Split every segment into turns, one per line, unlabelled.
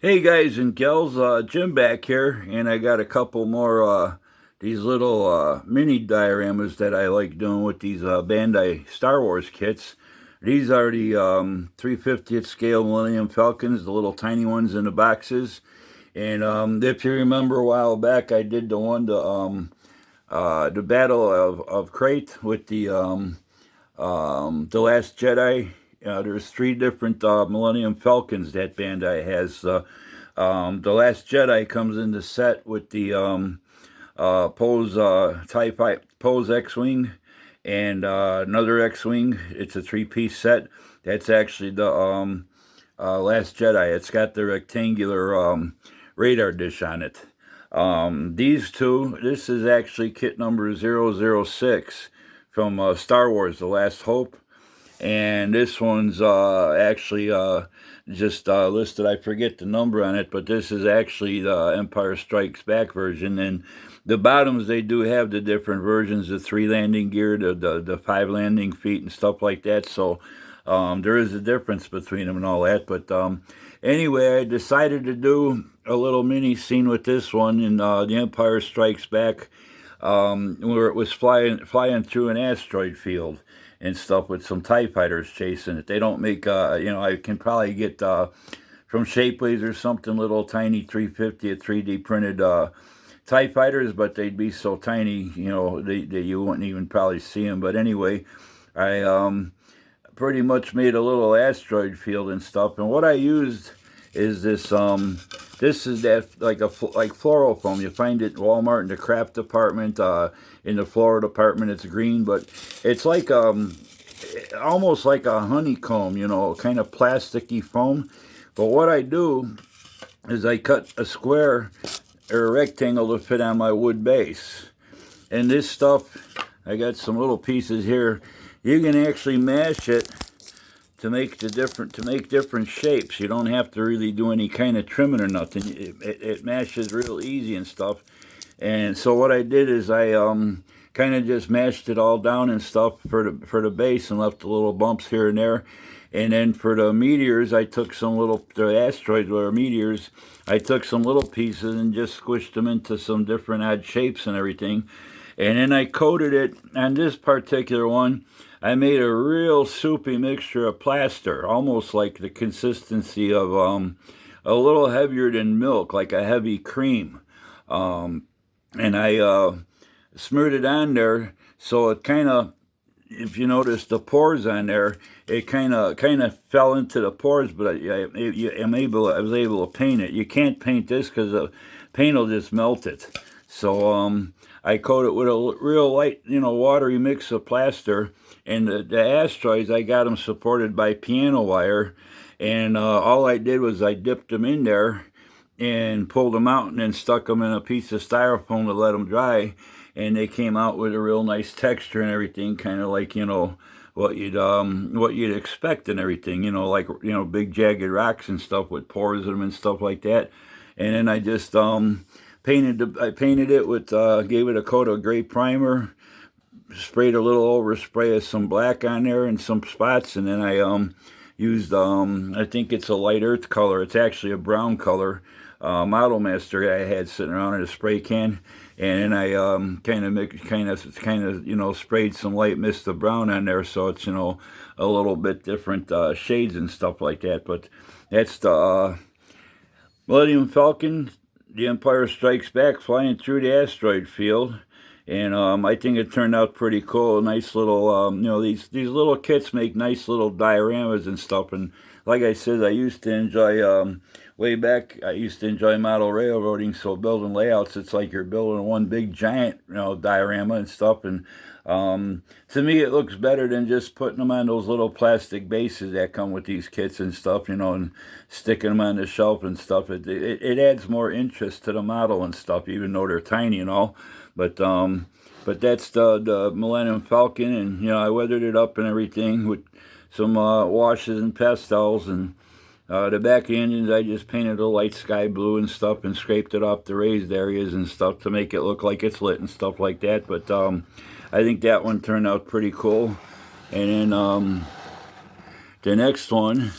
Hey guys and gals, Jim back here, and I got a couple more these little mini dioramas that I like doing with these Bandai Star Wars kits. These are the 3/50th scale Millennium Falcons, the little tiny ones in the boxes. And if you remember a while back, I did the Battle of Crate with the Last Jedi. There's three different Millennium Falcons that Bandai has. The Last Jedi comes in the set with the Poe's Poe's X-wing and another X-wing. It's a three-piece set. That's actually the Last Jedi. It's got the rectangular radar dish on it. These two, this is actually kit number 006 from Star Wars: The Last Hope. And this one's actually just listed. I forget the number on it, but this is actually the Empire Strikes Back version. And the bottoms, they do have the different versions: the 3 landing gear, the 5 landing feet, and stuff like that. So there is a difference between them and all that. But anyway, I decided to do a little mini scene with this one in the Empire Strikes Back, where it was flying through an asteroid field and stuff with some TIE fighters chasing it. They don't make, I can probably get from Shapeways or something, little tiny 350 or 3D printed TIE fighters, but they'd be so tiny, that you wouldn't even probably see them. But anyway, I pretty much made a little asteroid field and stuff. And what I used is this is that like floral foam. You find it at Walmart in the craft department. In the floral department, it's green, but it's like almost like a honeycomb, kind of plasticky foam. But what I do is I cut a square or a rectangle to fit on my wood base. And this stuff, I got some little pieces here. You can actually mash it to make different shapes. You don't have to really do any kind of trimming or nothing. It mashes real easy and stuff. And so what I did is I kind of just mashed it all down and stuff for the base and left the little bumps here and there. And then for the meteors, I took the asteroids or meteors, I took some little pieces and just squished them into some different odd shapes and everything. And then I coated it on this particular one. I made a real soupy mixture of plaster, almost like the consistency of a little heavier than milk, like a heavy cream. And I smeared it on there, so it kind of, if you notice the pores on there, it kind of fell into the pores. But I was able to paint it. You can't paint this because the paint will just melt it. So I coat it with a real light, watery mix of plaster. And the asteroids, I got them supported by piano wire. And all I did was I dipped them in there and pulled them out and then stuck them in a piece of styrofoam to let them dry. And they came out with a real nice texture and everything, kind of like, what you'd expect and everything, like, big jagged rocks and stuff with pores in them and stuff like that. And then I just painted it with, gave it a coat of gray primer, sprayed a little overspray of some black on there and some spots, and then I used, I think it's a light earth color. It's actually a brown color, Model Master I had sitting around in a spray can, and then I sprayed some light mist of brown on there, so it's a little bit different shades and stuff like that. But that's the Millennium Falcon, The Empire Strikes Back, flying through the asteroid field. And I think it turned out pretty cool. Nice little, these little kits make nice little dioramas and stuff. And like I said, I used to enjoy, way back, I used to enjoy model railroading. So building layouts, it's like you're building one big giant, diorama and stuff. And to me, it looks better than just putting them on those little plastic bases that come with these kits and stuff, and sticking them on the shelf and stuff. It adds more interest to the model and stuff, even though they're tiny and all. But that's the Millennium Falcon, and I weathered it up and everything with some washes and pastels, and the back of the engines I just painted a light sky blue and stuff, and scraped it off the raised areas and stuff to make it look like it's lit and stuff like that. But I think that one turned out pretty cool. And then the next one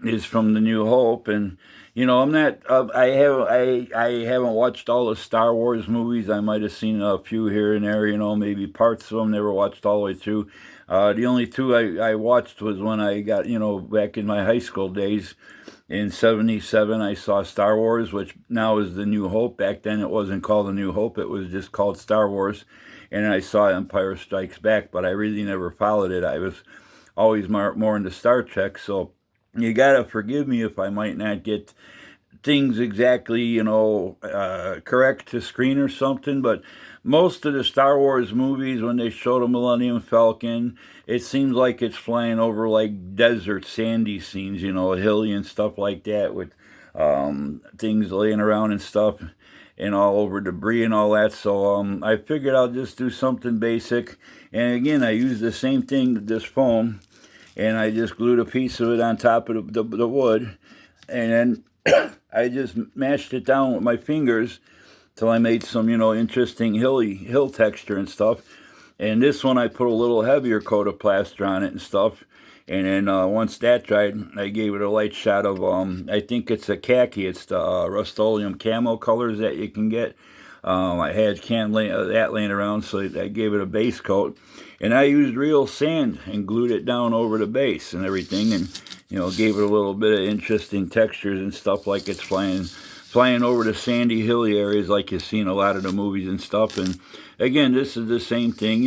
is from the New Hope, and I'm not. I haven't watched all the Star Wars movies. I might have seen a few here and there. Maybe parts of them. Never watched all the way through. The only two I watched was when I got back in my high school days. In '77, I saw Star Wars, which now is the New Hope. Back then, it wasn't called the New Hope; it was just called Star Wars. And I saw Empire Strikes Back, but I really never followed it. I was always more into Star Trek, so you gotta forgive me if I might not get things exactly, correct to screen or something. But most of the Star Wars movies, when they show the Millennium Falcon, it seems like it's flying over like desert, sandy scenes, hilly and stuff like that, with things laying around and stuff, and all over debris and all that. So I figured I'll just do something basic. And again, I use the same thing, this foam, and I just glued a piece of it on top of the wood, and then I just mashed it down with my fingers till I made some, interesting hill texture and stuff. And this one, I put a little heavier coat of plaster on it and stuff. And then once that dried, I gave it a light shot of, I think it's a khaki. It's the Rust-Oleum camo colors that you can get. I had that laying around, so I gave it a base coat. And I used real sand and glued it down over the base and everything, and gave it a little bit of interesting textures and stuff, like it's flying over the sandy, hilly areas like you see in a lot of the movies and stuff. And again, this is the same thing,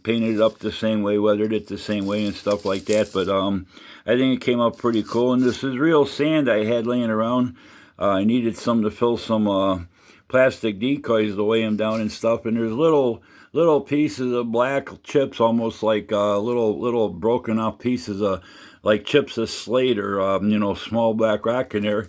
painted it up the same way, weathered it the same way and stuff like that. But I think it came out pretty cool. And this is real sand I had laying around. I needed some to fill some plastic decoys to weigh them down and stuff. And there's little pieces of black chips, almost like little broken off pieces of like chips of slate or small black rock in there.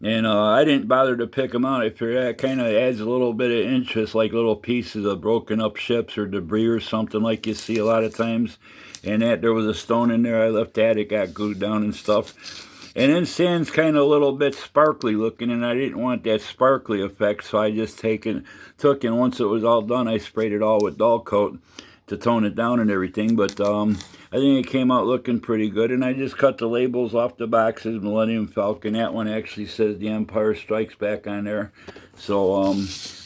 And I didn't bother to pick them out. I figured that kind of adds a little bit of interest, like little pieces of broken up ships or debris or something like you see a lot of times. And that there was a stone in there. I left that. It got glued down and stuff. And then sand's kind of a little bit sparkly looking, and I didn't want that sparkly effect, so I just took, and once it was all done, I sprayed it all with dull coat to tone it down and everything. But I think it came out looking pretty good, and I just cut the labels off the boxes. Millennium Falcon, that one actually says The Empire Strikes Back on there. So,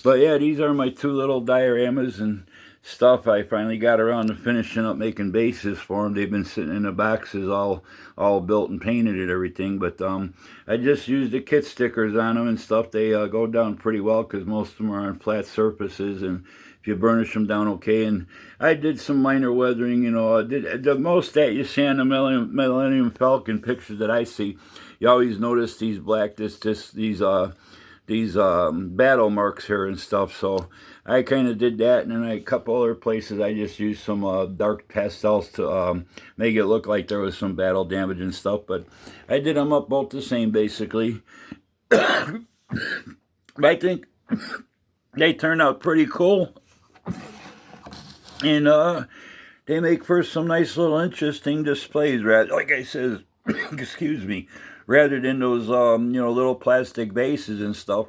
but yeah, these are my two little dioramas and stuff. I finally got around to finishing up making bases for them. They've been sitting in the boxes all built and painted and everything, but I just used the kit stickers on them and stuff. They go down pretty well because most of them are on flat surfaces, and if you burnish them down okay. And I did some minor weathering, I did the most that you see on the Millennium Falcon pictures that I see. You always notice these black, these battle marks here and stuff. So I kind of did that, and then a couple other places I just used some dark pastels to make it look like there was some battle damage and stuff. But I did them up both the same, basically. I think they turned out pretty cool, and they make for some nice little interesting displays, like I said, excuse me, rather than those little plastic bases and stuff.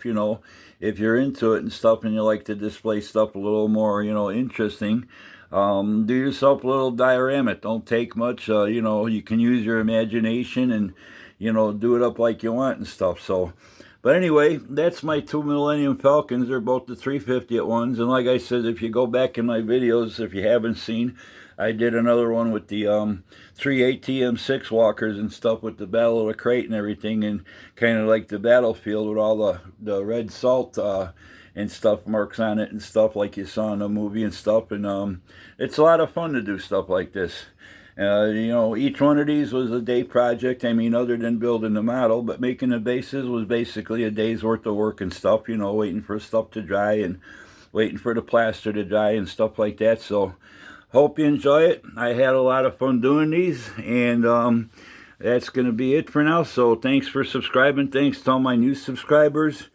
If you're into it and stuff and you like to display stuff a little more interesting, do yourself a little diorama. It don't take much. You can use your imagination and do it up like you want and stuff. So, but anyway, that's my two Millennium Falcons. They're both the 350 ones. And like I said, if you go back in my videos, if you haven't seen, I did another one with the 3 ATM6 walkers and stuff with the Battle of the Crate and everything, and kind of like the battlefield with all the red salt and stuff marks on it and stuff like you saw in the movie and stuff. And it's a lot of fun to do stuff like this. Each one of these was a day project. I mean, other than building the model, but making the bases was basically a day's worth of work and stuff, waiting for stuff to dry and waiting for the plaster to dry and stuff like that. So hope you enjoy it. I had a lot of fun doing these, and that's going to be it for now. So thanks for subscribing. Thanks to all my new subscribers.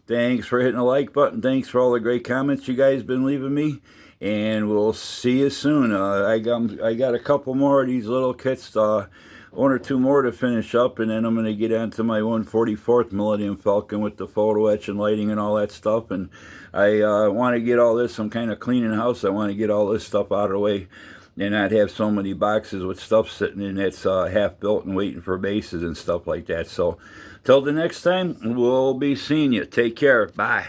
Thanks for hitting the like button. Thanks for all the great comments you guys been leaving me. And we'll see you soon. I got a couple more of these little kits, one or two more to finish up, and then I'm going to get onto my 144th Millennium Falcon with the photo etch and lighting and all that stuff. And I want to get all this. I'm kind of cleaning the house. I want to get all this stuff out of the way and not have so many boxes with stuff sitting in that's half built and waiting for bases and stuff like that. So till the next time, we'll be seeing you. Take care. Bye.